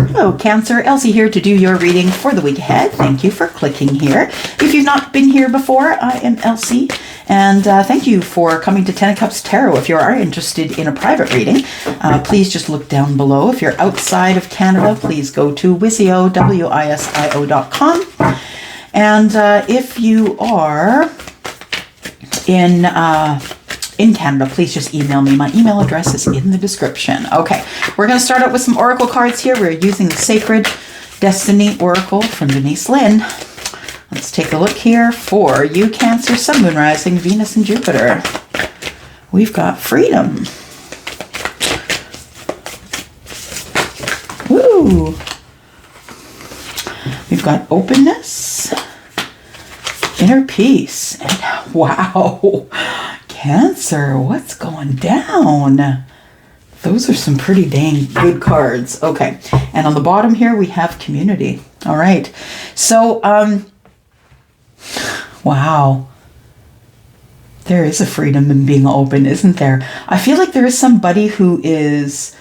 Hello, Cancer. Elsie here to do your reading for the week ahead. Thank you for clicking here. If you've not been here before, I am Elsie, and thank you for coming to Ten of Cups Tarot. If you are interested in a private reading, please just look down below. If you're outside of Canada, please go to WISIO, WISIO.com. And if you are in Canada, please just email me. My email address is in the description. Okay, we're going to start out with some oracle cards here. We're using the Sacred Destiny Oracle from Denise Linn. Let's take a look here for you, Cancer, Sun, Moon, Rising, Venus, and Jupiter. We've got freedom. Woo! We've got openness, inner peace, and wow! Cancer, what's going down? Those are some pretty dang good cards. Okay, and on the bottom here we have community. All right, so wow, there is a freedom in being open, isn't there? I feel like there is somebody who is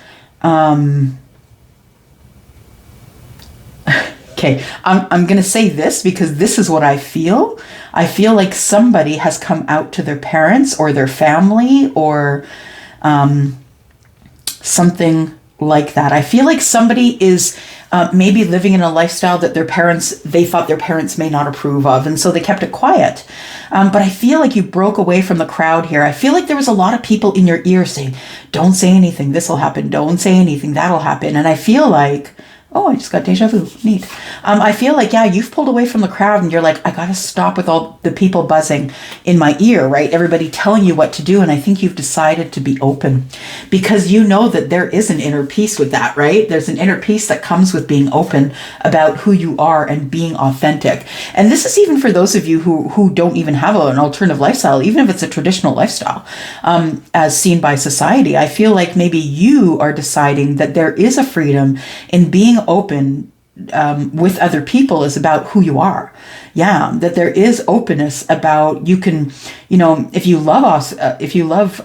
okay, I'm going to say this because this is what I feel. I feel like somebody has come out to their parents or their family or something like that. I feel like somebody is maybe living in a lifestyle that they thought their parents may not approve of, and so they kept it quiet. But I feel like you broke away from the crowd here. I feel like there was a lot of people in your ear saying, don't say anything, this will happen. Don't say anything, that'll happen. And I feel like, oh, I just got deja vu. Neat. I feel like, yeah, you've pulled away from the crowd and you're like, I got to stop with all the people buzzing in my ear, right? Everybody telling you what to do. And I think you've decided to be open because you know that there is an inner peace with that, right? There's an inner peace that comes with being open about who you are and being authentic. And this is even for those of you who don't even have an alternative lifestyle, even if it's a traditional lifestyle, as seen by society. I feel like maybe you are deciding that there is a freedom in being open with other people is about who you are. Yeah, that there is openness about you can, if you love us, if you love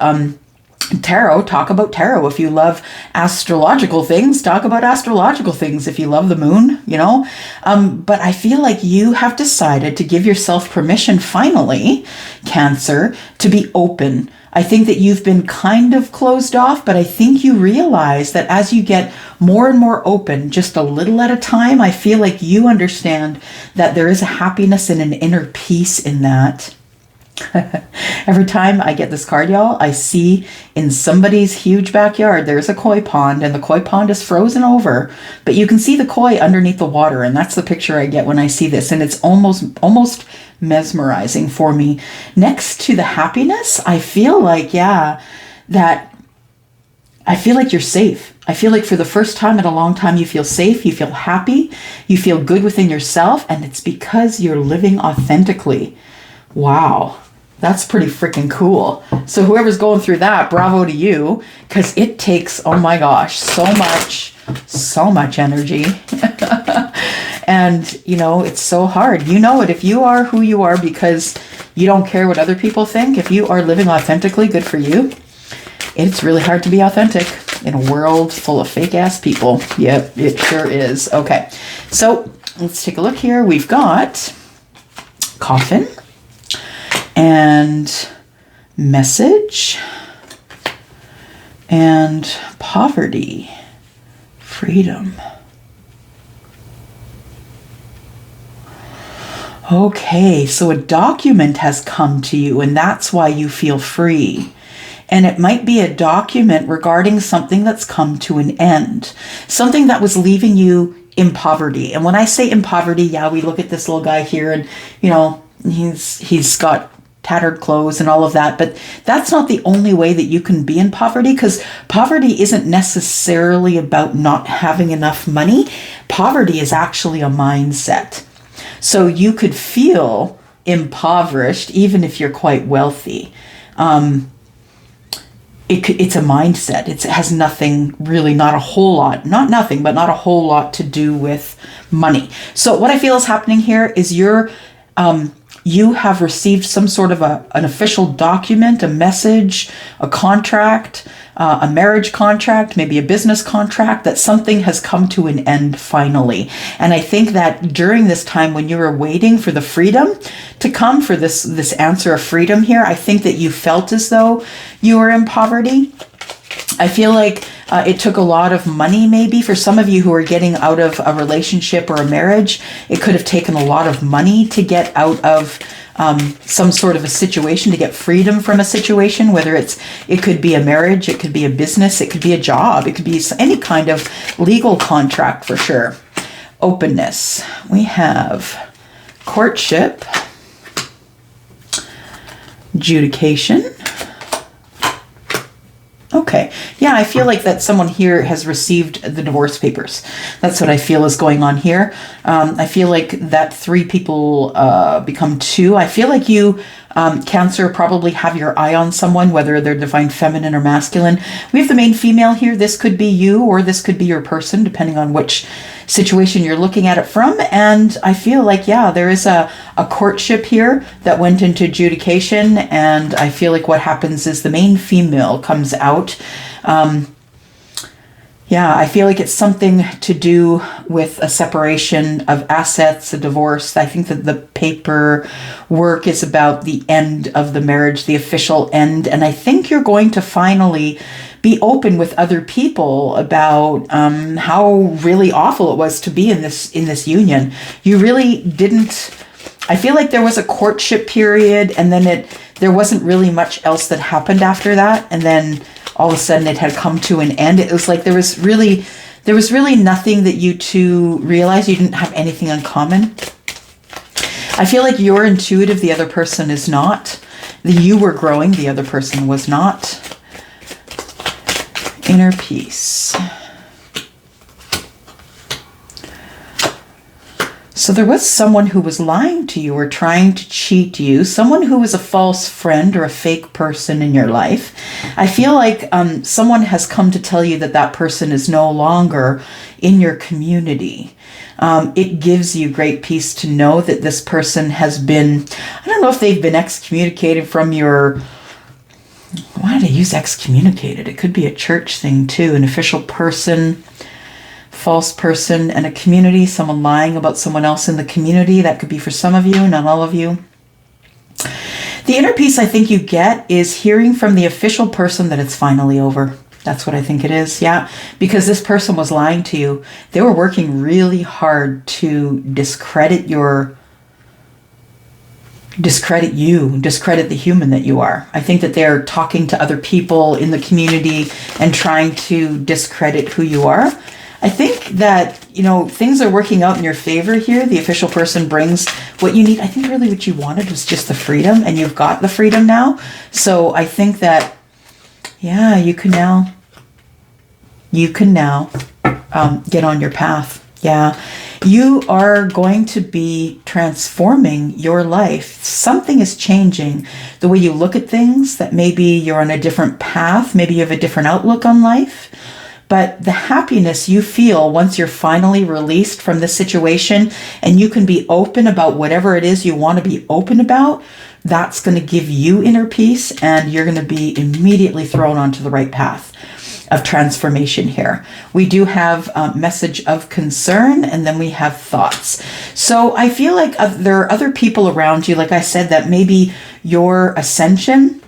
tarot, talk about tarot. If you love astrological things, talk about astrological things. If you love the moon, but I feel like you have decided to give yourself permission finally, Cancer, to be open. I think that you've been kind of closed off, but I think you realize that as you get more and more open, just a little at a time, I feel like you understand that there is a happiness and an inner peace in that. Every time I get this card, y'all, I see in somebody's huge backyard, there's a koi pond, and the koi pond is frozen over, but you can see the koi underneath the water, and that's the picture I get when I see this, and it's almost mesmerizing for me. Next to the happiness, I feel like, that I feel like you're safe. I feel like for the first time in a long time, you feel safe, you feel happy, you feel good within yourself, and it's because you're living authentically. Wow. That's pretty freaking cool. So whoever's going through that, bravo to you, because it takes, oh my gosh, so much energy. And, it's so hard. You know it. If you are who you are because you don't care what other people think, if you are living authentically, good for you. It's really hard to be authentic in a world full of fake ass people. Yep, it sure is. Okay, so let's take a look here. We've got coffin and message and poverty, freedom. Okay, so a document has come to you and that's why you feel free. And it might be a document regarding something that's come to an end, something that was leaving you in poverty. And when I say in poverty, we look at this little guy here and, he's got tattered clothes and all of that, but that's not the only way that you can be in poverty, because poverty isn't necessarily about not having enough money. Poverty is actually a mindset. So you could feel impoverished even if you're quite wealthy. It's a mindset. It has nothing really, not a whole lot, not nothing, but not a whole lot to do with money. So what I feel is happening here is you have received some sort of an official document, a message, a contract, a marriage contract, maybe a business contract, that something has come to an end finally. And I think that during this time when you were waiting for the freedom to come, for this answer of freedom here, I think that you felt as though you were in poverty. I feel like it took a lot of money, maybe for some of you who are getting out of a relationship or a marriage. It could have taken a lot of money to get out of some sort of a situation, to get freedom from a situation, whether it could be a marriage, it could be a business, it could be a job, it could be any kind of legal contract for sure. Openness. We have courtship, adjudication. Okay. Yeah, I feel like that someone here has received the divorce papers. That's what I feel is going on here. I feel like that 3 people become 2. I feel like you, Cancer, probably have your eye on someone, whether they're divine feminine or masculine. We have the main female here. This could be you, or this could be your person, depending on which situation you're looking at it from. And I feel like, yeah, there is a courtship here that went into adjudication. And I feel like what happens is the main female comes out. Yeah, I feel like it's something to do with a separation of assets, a divorce. I think that the paperwork is about the end of the marriage, the official end. And I think you're going to finally be open with other people about how really awful it was to be in this union. You really didn't. I feel like there was a courtship period, and then there wasn't really much else that happened after that, and then all of a sudden it had come to an end. It was like there was really nothing that you two realized. You didn't have anything in common. I feel like you're intuitive, the other person is not. You were growing, the other person was not. Inner peace. So there was someone who was lying to you or trying to cheat you, someone who was a false friend or a fake person in your life. I feel like someone has come to tell you that that person is no longer in your community. It gives you great peace to know that this person has been, I don't know if they've been excommunicated from your, why did I use excommunicated? It could be a church thing too, an official person, false person, and a community, someone lying about someone else in the community. That could be for some of you, not all of you. The inner peace I think you get is hearing from the official person that it's finally over. That's what I think it is, yeah. Because this person was lying to you. They were working really hard to discredit you, discredit the human that you are. I think that they're talking to other people in the community and trying to discredit who you are. I think that, things are working out in your favor here. The official person brings what you need. I think really what you wanted was just the freedom, and you've got the freedom now. So I think that, yeah, you can now get on your path. Yeah, you are going to be transforming your life. Something is changing. The way you look at things, that maybe you're on a different path. Maybe you have a different outlook on life. But the happiness you feel once you're finally released from this situation and you can be open about whatever it is you want to be open about, that's going to give you inner peace, and you're going to be immediately thrown onto the right path of transformation here. We do have a message of concern, and then we have thoughts. So I feel like there are other people around you, like I said, that maybe your ascension,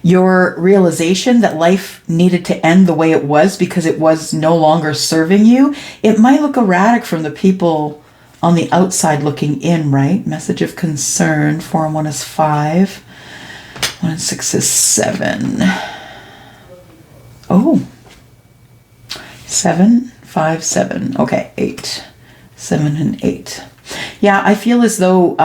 your realization that life needed to end the way it was because it was no longer serving you, it might look erratic from the people on the outside looking in, right? Message of concern. 4 and 1 is 5. 1 and 6 is 7. Oh. 7, 5, 7. Okay, 8. 7 and 8. Yeah, I feel as though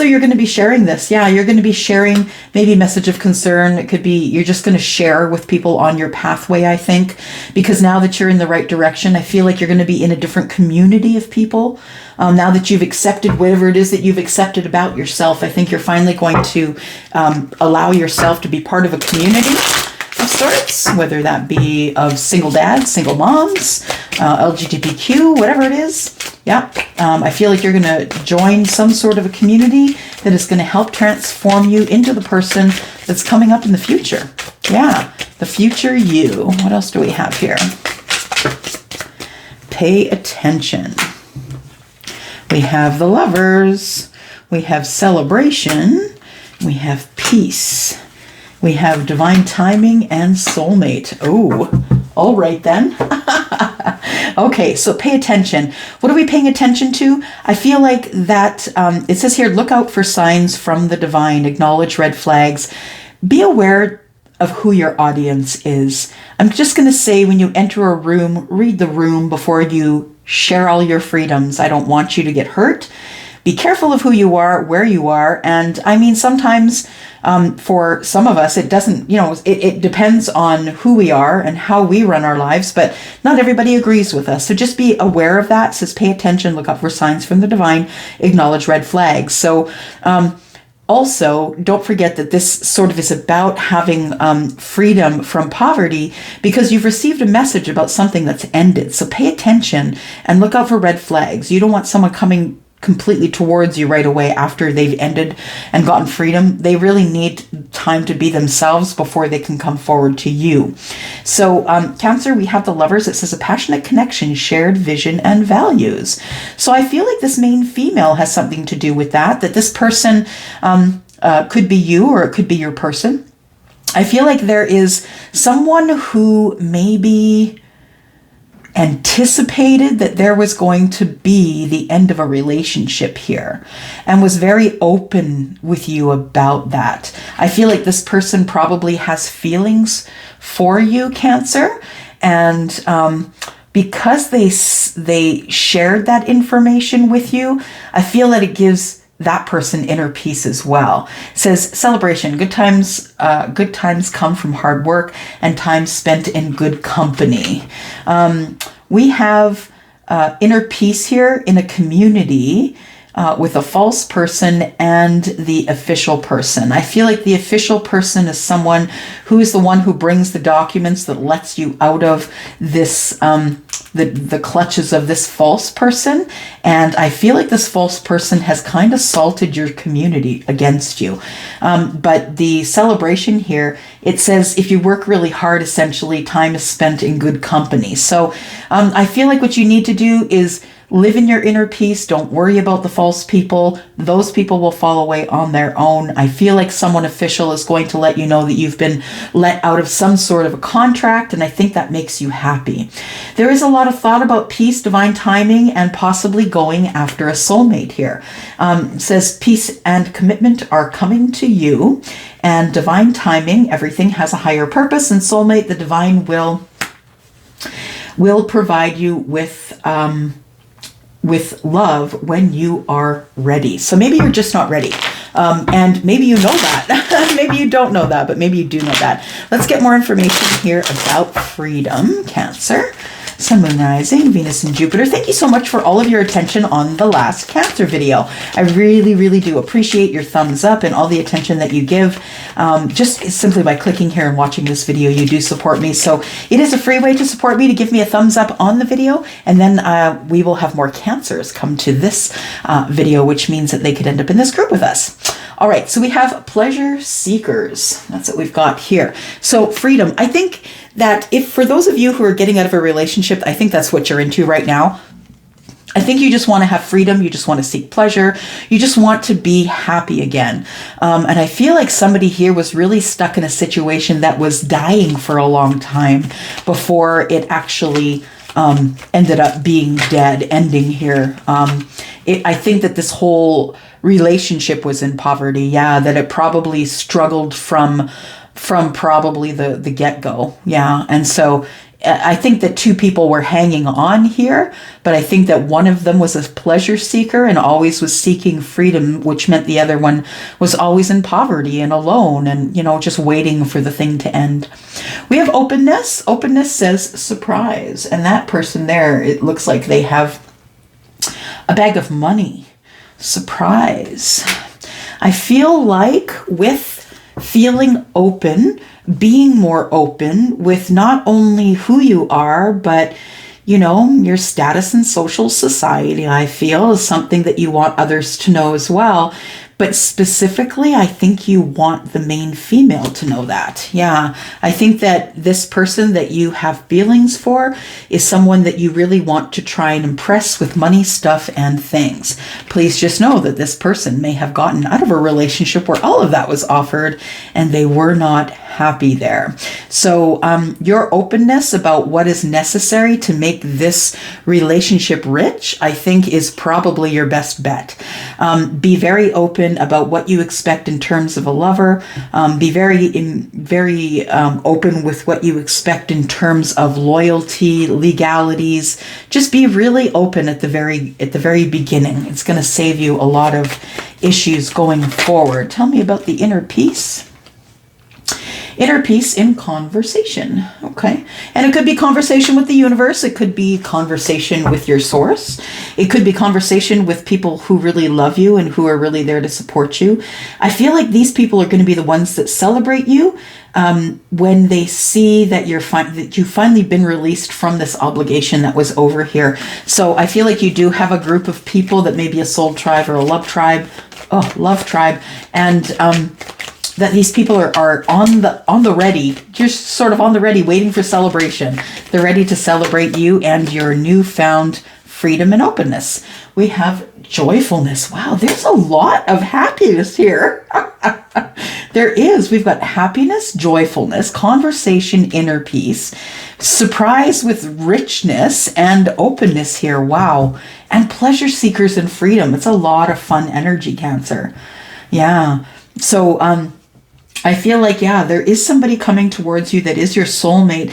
you're going to be sharing this. Yeah, you're going to be sharing maybe message of concern. It could be you're just going to share with people on your pathway, I think, because now that you're in the right direction, I feel like you're going to be in a different community of people. Now that you've accepted whatever it is that you've accepted about yourself, I think you're finally going to allow yourself to be part of a community. of sorts, whether that be of single dads, single moms, LGBTQ, whatever it is. Yeah, I feel like you're going to join some sort of a community that is going to help transform you into the person that's coming up in the future. Yeah, the future you. What else do we have here? Pay attention. We have the Lovers. We have celebration. We have peace. We have divine timing and soulmate. Oh, all right then. Okay, so pay attention. What are we paying attention to? I feel like that it says here, look out for signs from the divine, acknowledge red flags, be aware of who your audience is. I'm just going to say, when you enter a room, read the room before you share all your freedoms. I don't want you to get hurt. Be careful of who you are, where you are. And I mean, sometimes for some of us, it doesn't, it depends on who we are and how we run our lives, but not everybody agrees with us. So just be aware of that. It says, pay attention, look out for signs from the divine, acknowledge red flags. So also, don't forget that this sort of is about having freedom from poverty, because you've received a message about something that's ended. So pay attention and look out for red flags. You don't want someone coming completely towards you right away after they've ended and gotten freedom. They really need time to be themselves before they can come forward to you. So Cancer, we have the Lovers. It says a passionate connection, shared vision and values. So I feel like this main female has something to do with that this person could be you, or it could be your person. I feel like there is someone who maybe anticipated that there was going to be the end of a relationship here and was very open with you about that. I feel like this person probably has feelings for you, Cancer, and because they shared that information with you, I feel that it gives that person inner peace as well. It says celebration, good times come from hard work and time spent in good company. We have inner peace here in a community with a false person and the official person. I feel like the official person is someone who is the one who brings the documents that lets you out of this the clutches of this false person. And I feel like this false person has kind of salted your community against you. But the celebration here, it says if you work really hard, essentially time is spent in good company. So I feel like what you need to do is live in your inner peace. Don't worry about the false people. Those people will fall away on their own. I feel like someone official is going to let you know that you've been let out of some sort of a contract, and I think that makes you happy. There is a lot of thought about peace, divine timing, and possibly going after a soulmate here. It says peace and commitment are coming to you, and divine timing, everything has a higher purpose, and soulmate, the divine will provide you with love when you are ready. So maybe you're just not ready. And maybe you know that. Maybe you don't know that, but maybe you do know that. Let's get more information here about freedom, Cancer. Sun, Moon, Rising, Venus, and Jupiter. Thank you so much for all of your attention on the last Cancer video. I really, really do appreciate your thumbs up and all the attention that you give. Just simply by clicking here and watching this video, you do support me. So it is a free way to support me, to give me a thumbs up on the video. And then we will have more Cancers come to this video, which means that they could end up in this group with us. All right, so we have pleasure seekers. That's what we've got here. So freedom. I think that if for those of you who are getting out of a relationship, I think that's what you're into right now. I think you just want to have freedom. You just want to seek pleasure. You just want to be happy again. And I feel like somebody here was really stuck in a situation that was dying for a long time before it actually ended up being dead, ending here. I think that this whole relationship was in poverty. Yeah, that it probably struggled from probably the get-go. Yeah, and so I think that two people were hanging on here, but I think that one of them was a pleasure seeker and always was seeking freedom, which meant the other one was always in poverty and alone and, just waiting for the thing to end. We have openness. Openness says surprise. And that person there, it looks like they have a bag of money. Surprise. I feel like with feeling open, being more open with not only who you are, but your status in social society, I feel, is something that you want others to know as well. But specifically, I think you want the main female to know that. Yeah, I think that this person that you have feelings for is someone that you really want to try and impress with money, stuff, and things. Please just know that this person may have gotten out of a relationship where all of that was offered and they were not happy there. So your openness about what is necessary to make this relationship rich, I think, is probably your best bet. Be very open about what you expect in terms of a lover. Be very open with what you expect in terms of loyalty, legalities. Just be really open at the very beginning. It's going to save you a lot of issues going forward. Tell me about the inner peace. Inner peace in conversation. Okay. And it could be conversation with the universe. It could be conversation with your source. It could be conversation with people who really love you and who are really there to support you. I feel like these people are going to be the ones that celebrate you when they see that that you've finally been released from this obligation that was over here. So I feel like you do have a group of people that may be a soul tribe or a love tribe. Oh, love tribe. And that these people are on the ready, just sort of on the ready, waiting for celebration. They're ready to celebrate you and your newfound freedom and openness. We have joyfulness. Wow, there's a lot of happiness here. There is. We've got happiness, joyfulness, conversation, inner peace, surprise with richness and openness here. Wow. And pleasure seekers and freedom. It's a lot of fun energy, Cancer. Yeah. So, I feel like, there is somebody coming towards you that is your soulmate.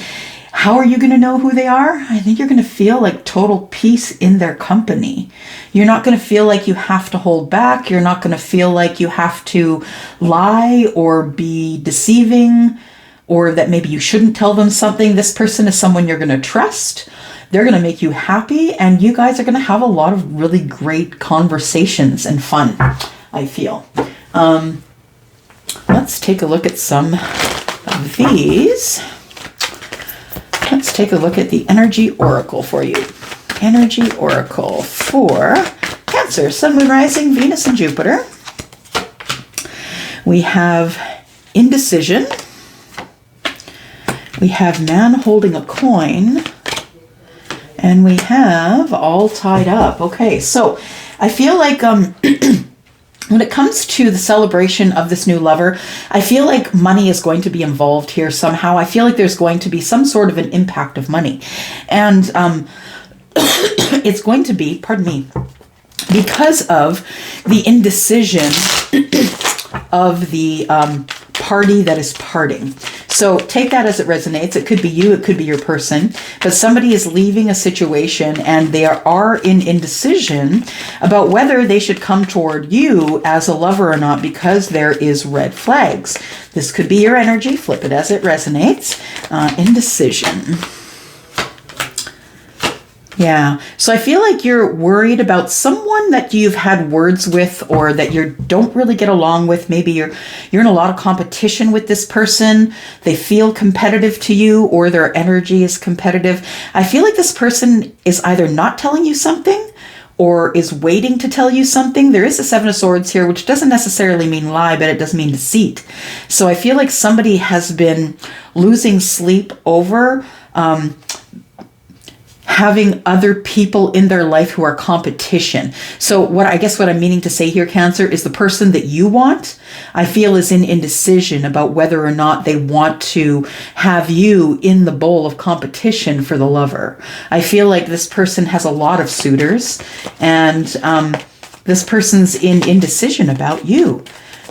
How are you going to know who they are? I think you're going to feel like total peace in their company. You're not going to feel like you have to hold back. You're not going to feel like you have to lie or be deceiving, or that maybe you shouldn't tell them something. This person is someone you're going to trust. They're going to make you happy, and you guys are going to have a lot of really great conversations and fun, I feel. Let's take a look at some of these. Let's take a look at the energy oracle for you. Energy oracle for Cancer, Sun, Moon, Rising, Venus, and Jupiter. We have indecision. We have man holding a coin. And we have all tied up. Okay, so I feel like when it comes to the celebration of this new lover, I feel like money is going to be involved here somehow. I feel like there's going to be some sort of an impact of money. And it's going to be, because of the indecision of the party that is parting. So take that as it resonates. It could be you, it could be your person, but somebody is leaving a situation and they are in indecision about whether they should come toward you as a lover or not, because there is red flags. This could be your energy. Flip it as it resonates. Indecision. Yeah. So I feel like you're worried about someone that you've had words with or that you don't really get along with. Maybe you're in a lot of competition with this person. They feel competitive to you, or their energy is competitive. I feel like this person is either not telling you something or is waiting to tell you something. There is a Seven of Swords here, which doesn't necessarily mean lie, but it does mean deceit. So I feel like somebody has been losing sleep over having other people in their life who are competition. So what I'm meaning to say here, Cancer, is the person that you want, I feel, is in indecision about whether or not they want to have you in the bowl of competition for the lover. I feel like this person has a lot of suitors, and this person's in indecision about you.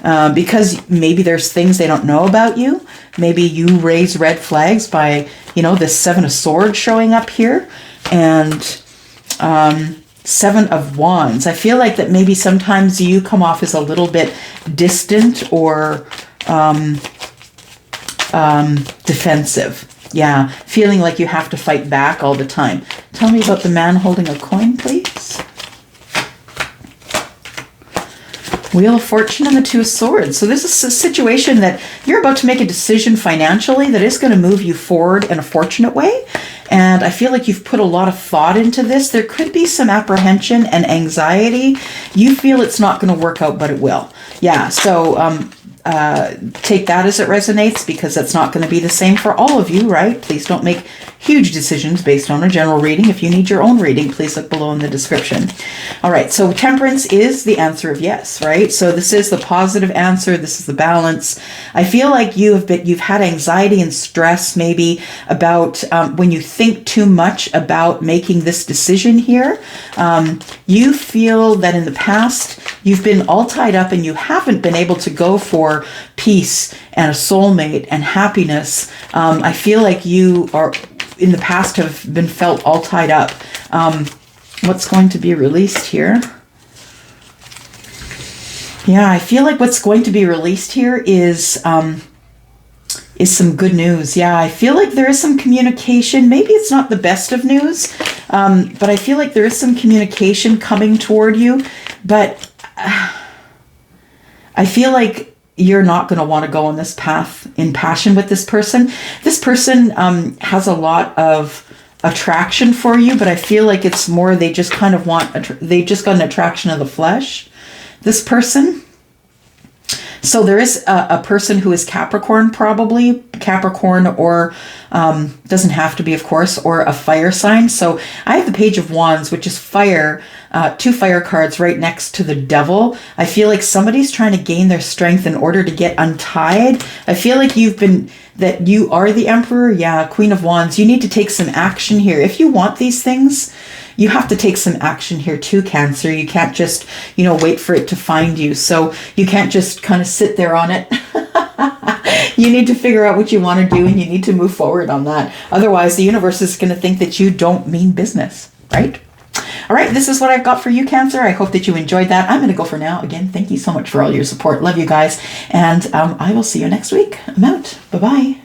Because maybe there's things they don't know about you. Maybe you raise red flags by, this Seven of Swords showing up here, and Seven of Wands. I feel like that maybe sometimes you come off as a little bit distant or defensive. Yeah, feeling like you have to fight back all the time. Tell me about the man holding a coin, please. Wheel of Fortune and the Two of Swords. So this is a situation that you're about to make a decision financially that is going to move you forward in a fortunate way. And I feel like you've put a lot of thought into this. There could be some apprehension and anxiety. You feel it's not going to work out, but it will. Yeah, so take that as it resonates, because that's not going to be the same for all of you, right? Please don't make huge decisions based on a general reading. If you need your own reading, please look below in the description. All right, so Temperance is the answer of yes, right? So this is the positive answer. This is the balance. I feel like you've had anxiety and stress maybe about when you think too much about making this decision here. You feel that in the past you've been all tied up and you haven't been able to go for peace and a soulmate and happiness. I feel like you are in the past have been felt all tied up. What's going to be released here? Yeah, I feel like what's going to be released here is some good news. Yeah, I feel like there is some communication. Maybe it's not the best of news, but I feel like there is some communication coming toward you. But I feel like you're not going to want to go on this path in passion with this person. This person has a lot of attraction for you, but I feel like it's more they just kind of they just got an attraction of the flesh, this person. So there is a person who is Capricorn, probably Capricorn, or doesn't have to be, of course, or a fire sign. So I have the Page of Wands, which is fire, 2 fire cards right next to the Devil. I feel like somebody's trying to gain their strength in order to get untied. I feel like that you are the Emperor. Yeah, Queen of Wands. You need to take some action here. If you want these things, you have to take some action here too, Cancer. You can't just, wait for it to find you. So you can't just kind of sit there on it. You need to figure out what you want to do, and you need to move forward on that. Otherwise, the universe is going to think that you don't mean business, right? All right, this is what I've got for you, Cancer. I hope that you enjoyed that. I'm going to go for now. Again, thank you so much for all your support. Love you guys. And I will see you next week. I'm out. Bye-bye.